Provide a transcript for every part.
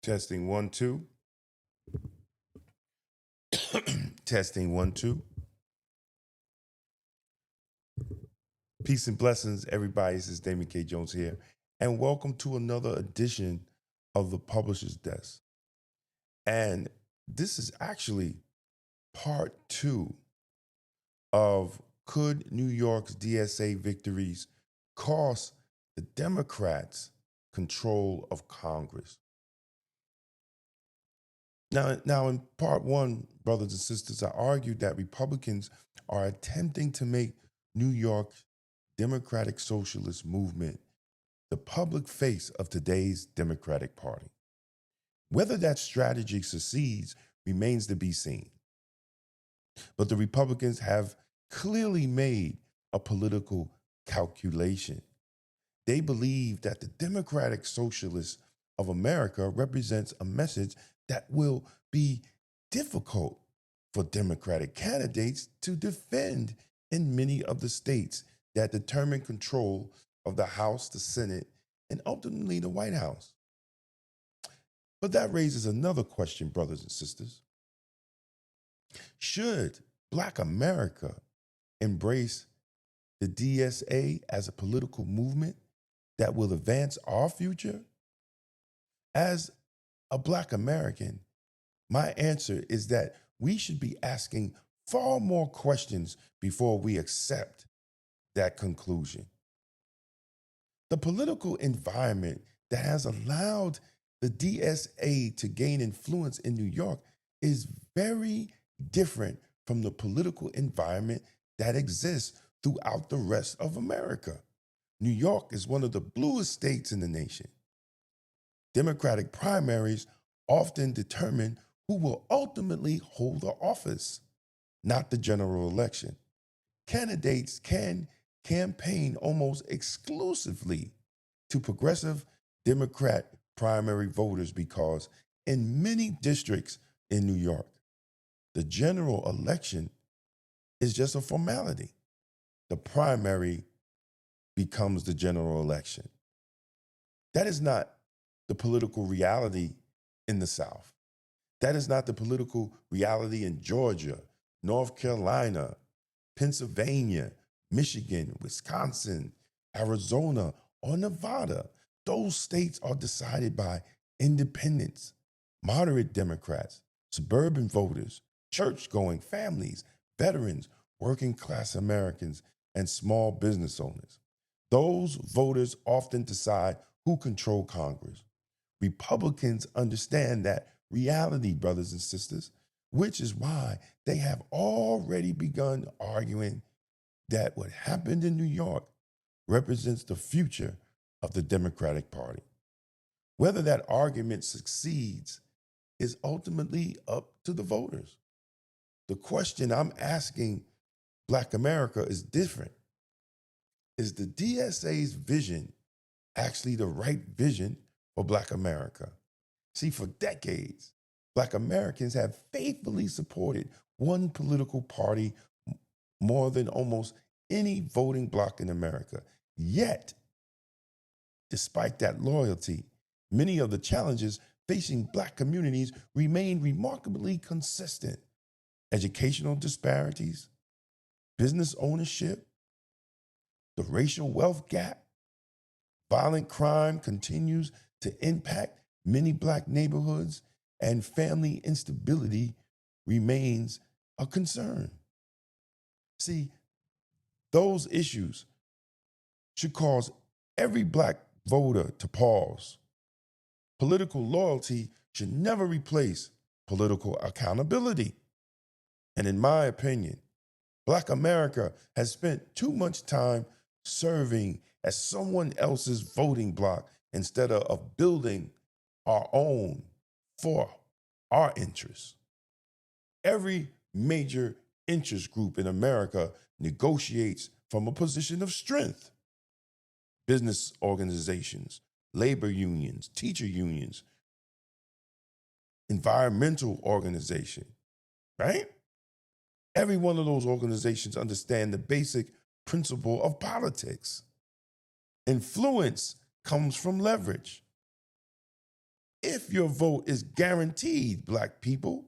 Testing 1 2. Testing 1 2. Peace and blessings, everybody. This is Damon K Jones here, and welcome to another edition of the Publisher's Desk. And this is actually part 2 of Could New York's DSA victories cost the Democrats control of Congress? Now, in part 1, brothers and sisters, I argued that Republicans are attempting to make New York's Democratic Socialist movement the public face of today's Democratic Party. Whether that strategy succeeds remains to be seen. But the Republicans have clearly made a political calculation. They believe that the Democratic Socialists of America represents a message that will be difficult for Democratic candidates to defend in many of the states that determine control of the House, the Senate, and ultimately the White House. But that raises another question, brothers and sisters. Should Black America embrace the DSA as a political movement that will advance our future? As a Black American, my answer is that we should be asking far more questions before we accept that conclusion. The political environment that has allowed the DSA to gain influence in New York is very different from the political environment that exists throughout the rest of America. New York is one of the bluest states in the nation. Democratic primaries often determine who will ultimately hold the office, not the general election. Candidates can campaign almost exclusively to progressive Democrat primary voters because in many districts in New York, the general election is just a formality. The primary becomes the general election. That is not the political reality in the South. That is not the political reality in Georgia, North Carolina, Pennsylvania, Michigan, Wisconsin, Arizona, or Nevada. Those states are decided by independents, moderate Democrats, suburban voters, church-going families, veterans, working-class Americans, and small business owners. Those voters often decide who control Congress. Republicans understand that reality, brothers and sisters, which is why they have already begun arguing that what happened in New York represents the future of the Democratic Party. Whether that argument succeeds is ultimately up to the voters. The question I'm asking Black America is different. Is the DSA's vision actually the right vision for Black America? See, for decades, Black Americans have faithfully supported one political party more than almost any voting bloc in America. Yet, despite that loyalty, many of the challenges facing Black communities remain remarkably consistent. Educational disparities, business ownership, the racial wealth gap, violent crime continues to impact many Black neighborhoods, and family instability remains a concern. See, those issues should cause every Black voter to pause. Political loyalty should never replace political accountability. And in my opinion, Black America has spent too much time serving as someone else's voting bloc instead of building our own for our interests. Every major interest group in America negotiates from a position of strength. Business organizations, labor unions, teacher unions, environmental organization, right? Every one of those organizations understand the basic principle of politics. Influence comes from leverage. If your vote is guaranteed, Black people,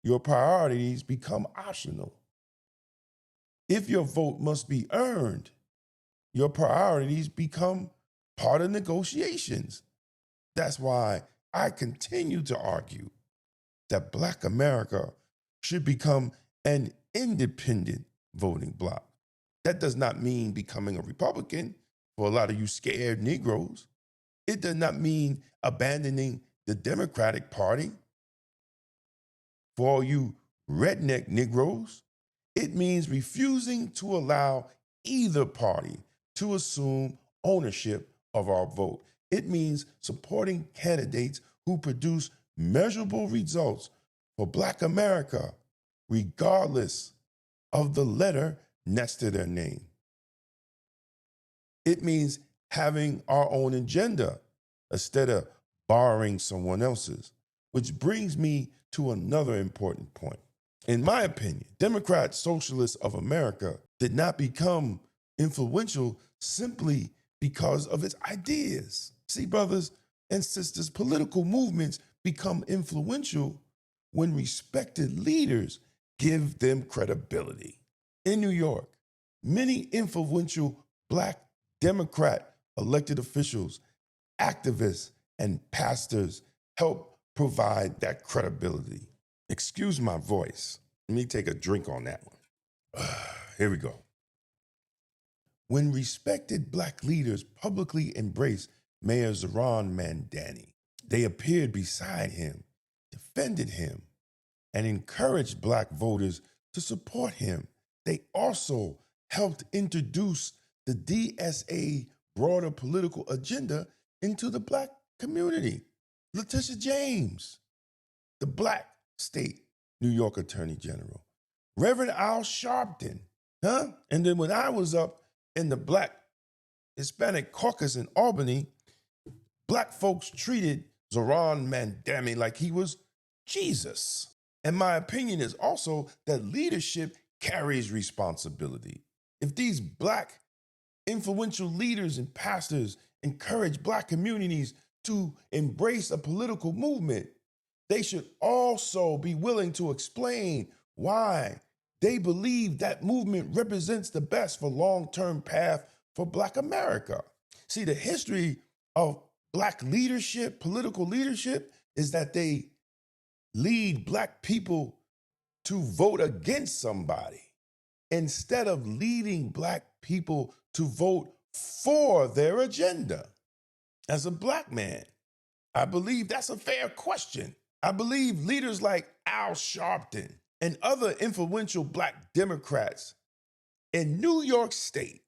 your priorities become optional. If your vote must be earned, your priorities become part of negotiations. That's why I continue to argue that Black America should become an independent voting bloc. That does not mean becoming a Republican for a lot of you scared Negroes. It does not mean abandoning the Democratic Party for all you redneck Negroes. It means refusing to allow either party to assume ownership of our vote. It means supporting candidates who produce measurable results for Black America, regardless of the letter next to their name. It means having our own agenda instead of borrowing someone else's, which brings me to another important point. In my opinion, Democrat Socialists of America did not become influential simply because of its ideas. See, brothers and sisters, political movements become influential when respected leaders give them credibility. In New York, many influential Black Democrat elected officials, activists, and pastors help provide that credibility. Excuse my voice. Let me take a drink on that one. Here we go. When respected Black leaders publicly embraced Mayor Zohran Mamdani, they appeared beside him, defended him, and encouraged Black voters to support him. They also helped introduce the DSA broader political agenda into the Black community. Letitia James, the Black State New York Attorney General. Reverend Al Sharpton, And then when I was up in the Black Hispanic caucus in Albany, Black folks treated Zohran Mamdani like he was Jesus. And my opinion is also that leadership carries responsibility. If these Black influential leaders and pastors encourage Black communities to embrace a political movement, they should also be willing to explain why they believe that movement represents the best for long-term path for Black America. See, the history of Black leadership, political leadership, is that they lead Black people to vote against somebody instead of leading Black people to vote for their agenda. As a Black man, I believe that's a fair question. I believe leaders like Al Sharpton and other influential Black Democrats in New York State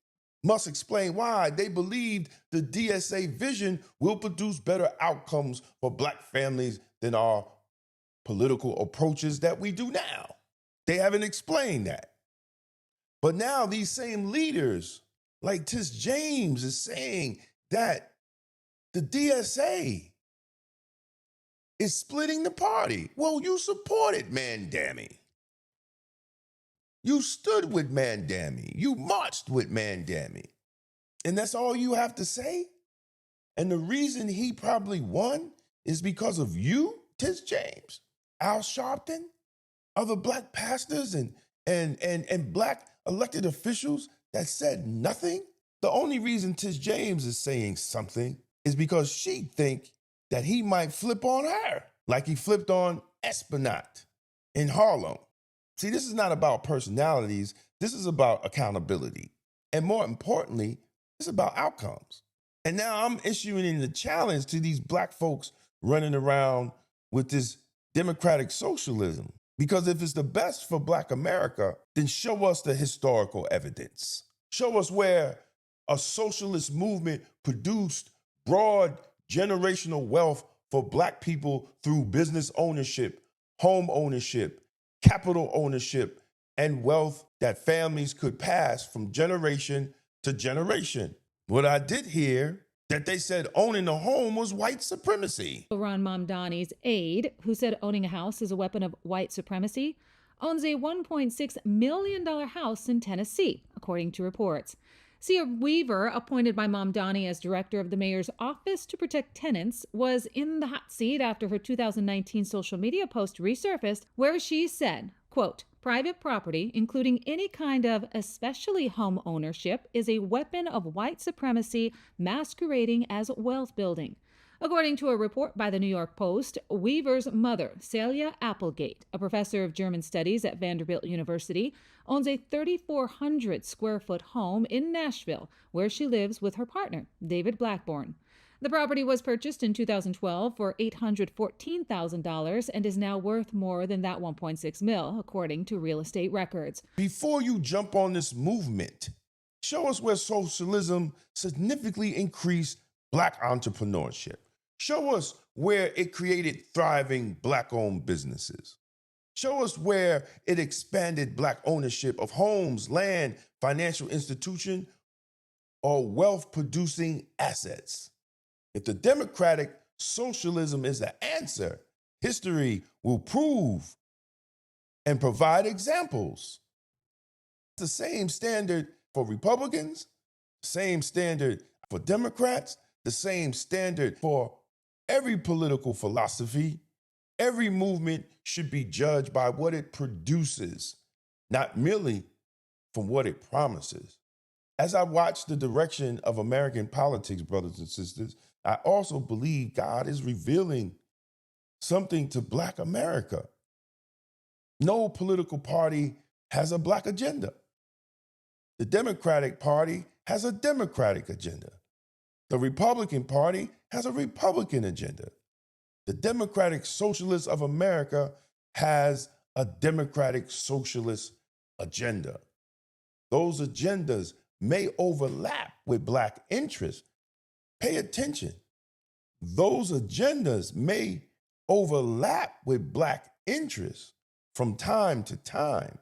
must explain why they believed the DSA vision will produce better outcomes for Black families than our political approaches that we do now. They haven't explained that. But now these same leaders, like Tis James, is saying that the DSA is splitting the party. Well, you supported Mamdani. You stood with Mamdani. You marched with Mamdani. And that's all you have to say? And the reason he probably won is because of you, Tis James, Al Sharpton, other Black pastors and Black elected officials that said nothing. The only reason Tis James is saying something is because she think that he might flip on her like he flipped on Esplanade in Harlem. See, this is not about personalities. This is about accountability. And more importantly, it's about outcomes. And now I'm issuing the challenge to these Black folks running around with this democratic socialism. Because if it's the best for Black America, then show us the historical evidence. Show us where a socialist movement produced broad generational wealth for Black people through business ownership, home ownership, capital ownership, and wealth that families could pass from generation to generation. What I did hear, that they said owning a home was white supremacy. Zohran Mamdani's aide, who said owning a house is a weapon of white supremacy, owns a $1.6 million house in Tennessee, according to reports. See, a Weaver, appointed by Mamdani as director of the mayor's office to protect tenants, was in the hot seat after her 2019 social media post resurfaced where she said, quote, "Private property, including any kind of especially home ownership, is a weapon of white supremacy masquerading as wealth building." According to a report by the New York Post, Weaver's mother, Celia Applegate, a professor of German studies at Vanderbilt University, owns a 3,400 square foot home in Nashville, where she lives with her partner, David Blackburn. The property was purchased in 2012 for $814,000 and is now worth more than that 1.6 mil, according to real estate records. Before you jump on this movement, show us where socialism significantly increased Black entrepreneurship. Show us where it created thriving Black-owned businesses. Show us where it expanded Black ownership of homes, land, financial institution, or wealth-producing assets. If the democratic socialism is the answer, history will prove and provide examples. The same standard for Republicans, same standard for Democrats, the same standard for every political philosophy. Every movement should be judged by what it produces, not merely from what it promises. As I watch the direction of American politics, brothers and sisters, I also believe God is revealing something to Black America. No political party has a Black agenda. The Democratic Party has a Democratic agenda. The Republican Party has a Republican agenda. The Democratic Socialists of America has a Democratic Socialist agenda. Those agendas may overlap with Black interests. Pay attention. Those agendas may overlap with Black interests from time to time,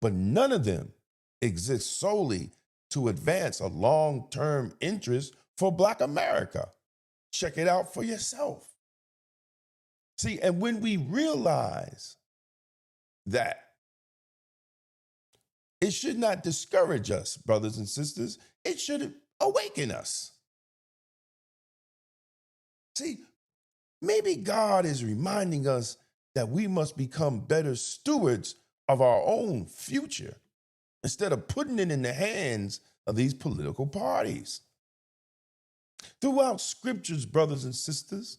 but none of them exist solely to advance a long-term interest for Black America. Check it out for yourself. See, and when we realize that, it should not discourage us, brothers and sisters. It should awaken us. See, maybe God is reminding us that we must become better stewards of our own future instead of putting it in the hands of these political parties. Throughout scriptures, brothers and sisters,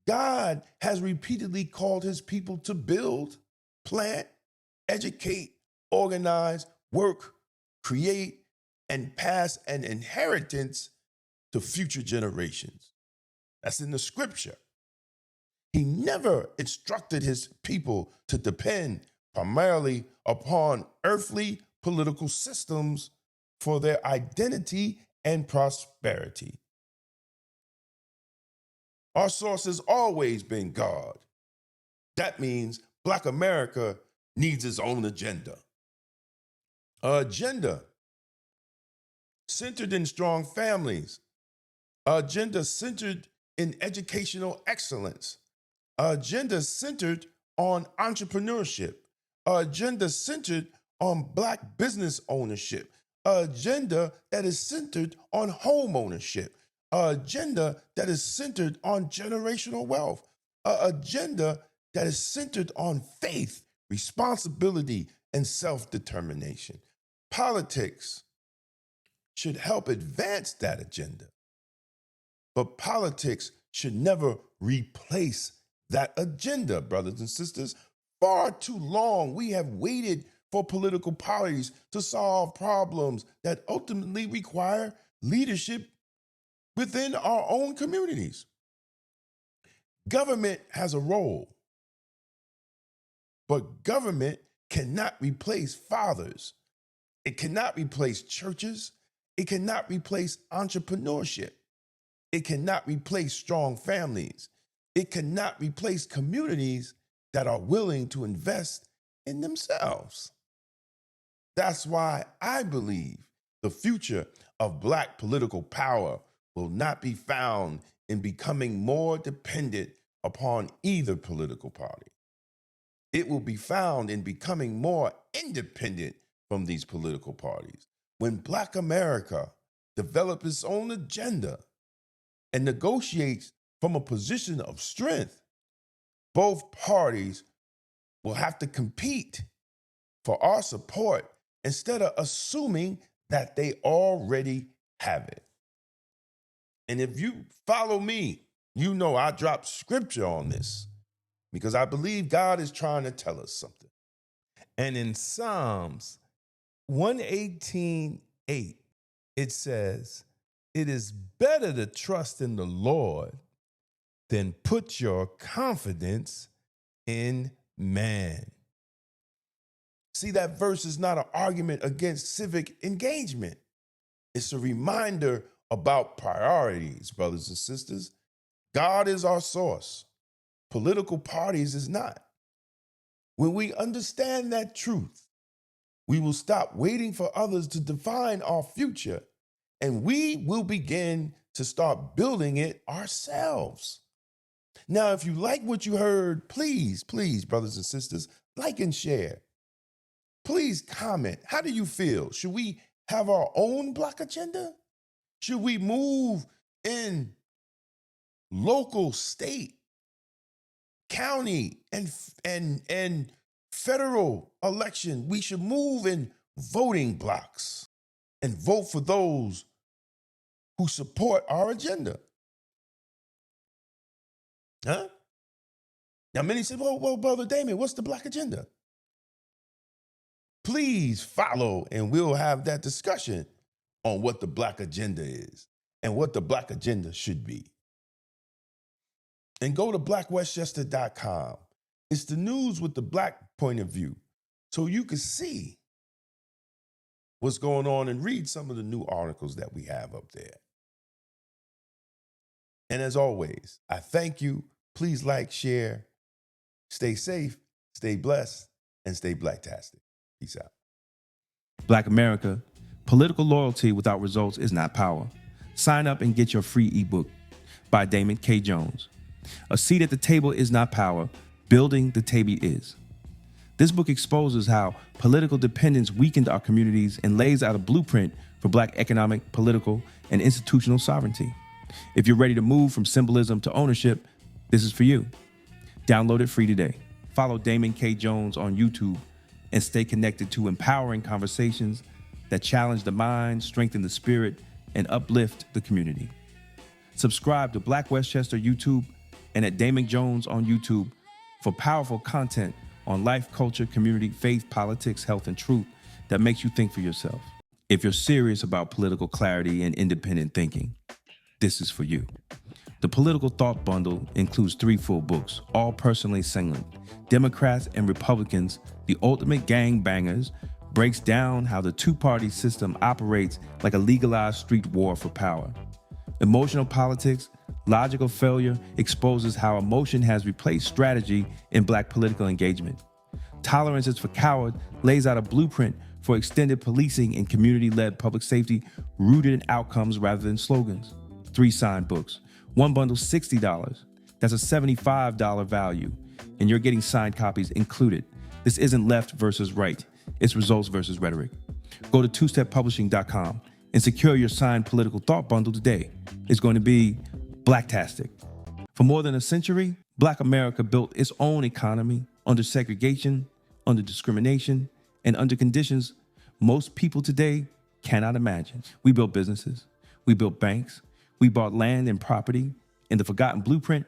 God has repeatedly called his people to build, plant, educate, organize, work, create, and pass an inheritance to future generations. That's in the scripture. He never instructed his people to depend primarily upon earthly political systems for their identity and prosperity. Our source has always been God. That means Black America needs its own agenda. An agenda centered in strong families. An agenda centered in educational excellence. An agenda centered on entrepreneurship. An agenda centered on Black business ownership. An agenda that is centered on home ownership. An agenda that is centered on generational wealth. An agenda that is centered on faith, responsibility, and self-determination. Politics should help advance that agenda, but politics should never replace that agenda, brothers and sisters. Far too long we have waited for political parties to solve problems that ultimately require leadership within our own communities. Government has a role, but government cannot replace fathers. It cannot replace churches. It cannot replace entrepreneurship. It cannot replace strong families. It cannot replace communities that are willing to invest in themselves. That's why I believe the future of Black political power will not be found in becoming more dependent upon either political party. It will be found in becoming more independent from these political parties. when Black America develops its own agenda and negotiates from a position of strength, both parties will have to compete for our support instead of assuming that they already have it. And if you follow me, you know I drop scripture on this because I believe God is trying to tell us something. And in Psalms 118:8, it says, "It is better to trust in the Lord than put your confidence in man." See, that verse is not an argument against civic engagement. It's a reminder about priorities, brothers and sisters. God is our source. Political parties is not. When we understand that truth, we will stop waiting for others to define our future, and we will begin to start building it ourselves. Now, if you like what you heard, please, brothers and sisters, like and share. Please comment. How do you feel? Should we have our own Black agenda? Should we move in local, state, county, and federal election? We should move in voting blocks and vote for those who support our agenda. Huh? Now, many say, well, Brother Damon, what's the Black agenda? Please follow and we'll have that discussion on what the Black agenda is and what the Black agenda should be. And go to blackwestchester.com. It's the news with the Black point of view, so you can see what's going on and read some of the new articles that we have up there. And as always, I thank you. Please like, share, stay safe, stay blessed, and stay Blacktastic. Peace out. Black America, political loyalty without results is not power. Sign up and get your free ebook by Damon K. Jones. A seat at the table is not power. Building the table is. This book exposes how political dependence weakened our communities and lays out a blueprint for Black economic, political, and institutional sovereignty. If you're ready to move from symbolism to ownership, this is for you. Download it free today. Follow Damon K. Jones on YouTube and stay connected to empowering conversations that challenge the mind, strengthen the spirit, and uplift the community. Subscribe to Black Westchester YouTube and at Damon Jones on YouTube for powerful content on life, culture, community, faith, politics, health, and truth that makes you think for yourself. If you're serious about political clarity and independent thinking, this is for you. The Political Thought Bundle includes 3 full books, all personally singling. Democrats and Republicans, the Ultimate Gangbangers, breaks down how the two-party system operates like a legalized street war for power. Emotional Politics, Logical Failure exposes how emotion has replaced strategy in Black political engagement. Tolerance is for Cowards lays out a blueprint for extended policing and community-led public safety rooted in outcomes rather than slogans. 3 signed books. One bundle, $60. That's a $75 value, and you're getting signed copies included. This isn't left versus right. It's results versus rhetoric. Go to twosteppublishing.com and secure your signed Political Thought Bundle today. It's going to be Blacktastic. For more than a century, Black America built its own economy under segregation, under discrimination, and under conditions most people today cannot imagine. We built businesses. We built banks. We bought land and property. In The Forgotten Blueprint,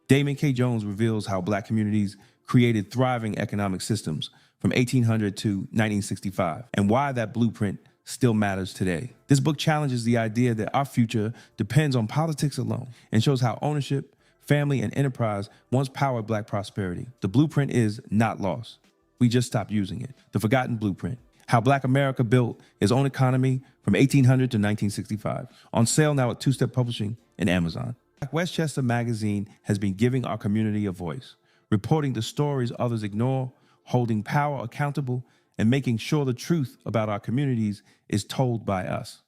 Damon K. Jones reveals how Black communities created thriving economic systems from 1800 to 1965 and why that blueprint still matters today. This book challenges the idea that our future depends on politics alone and shows how ownership, family, and enterprise once powered Black prosperity. The blueprint is not lost. We just stopped using it. The Forgotten Blueprint, how Black America built its own economy from 1800 to 1965. On sale now at Two-Step Publishing and Amazon. Black Westchester Magazine has been giving our community a voice, reporting the stories others ignore, holding power accountable, and making sure the truth about our communities is told by us.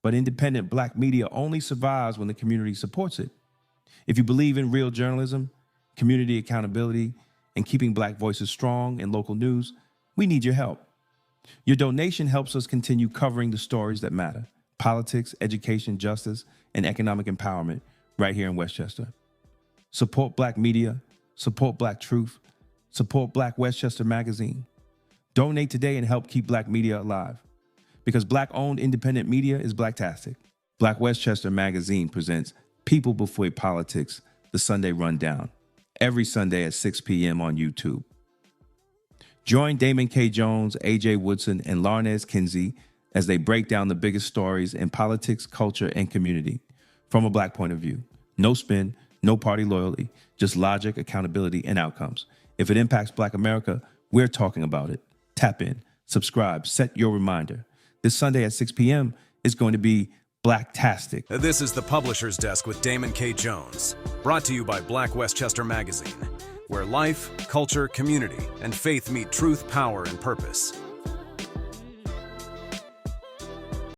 But independent Black media only survives when the community supports it. If you believe in real journalism, community accountability, and keeping Black voices strong in local news, we need your help. Your donation helps us continue covering the stories that matter: politics, education, justice, and economic empowerment right here in Westchester. Support Black media, support Black truth, support Black Westchester Magazine. Donate today and help keep Black media alive. Because Black-owned independent media is Blacktastic. Black Westchester Magazine presents People Before Politics, the Sunday Rundown, every Sunday at 6 p.m. on YouTube. Join Damon K. Jones, A.J. Woodson, and Larnez Kinsey as they break down the biggest stories in politics, culture, and community from a Black point of view. No spin, no party loyalty, just logic, accountability, and outcomes. If it impacts Black America, we're talking about it. Tap in, subscribe, set your reminder. This Sunday at 6 p.m. is going to be Blacktastic. This is the Publisher's Desk with Damon K. Jones, brought to you by Black Westchester Magazine, where life, culture, community, and faith meet truth, power, and purpose.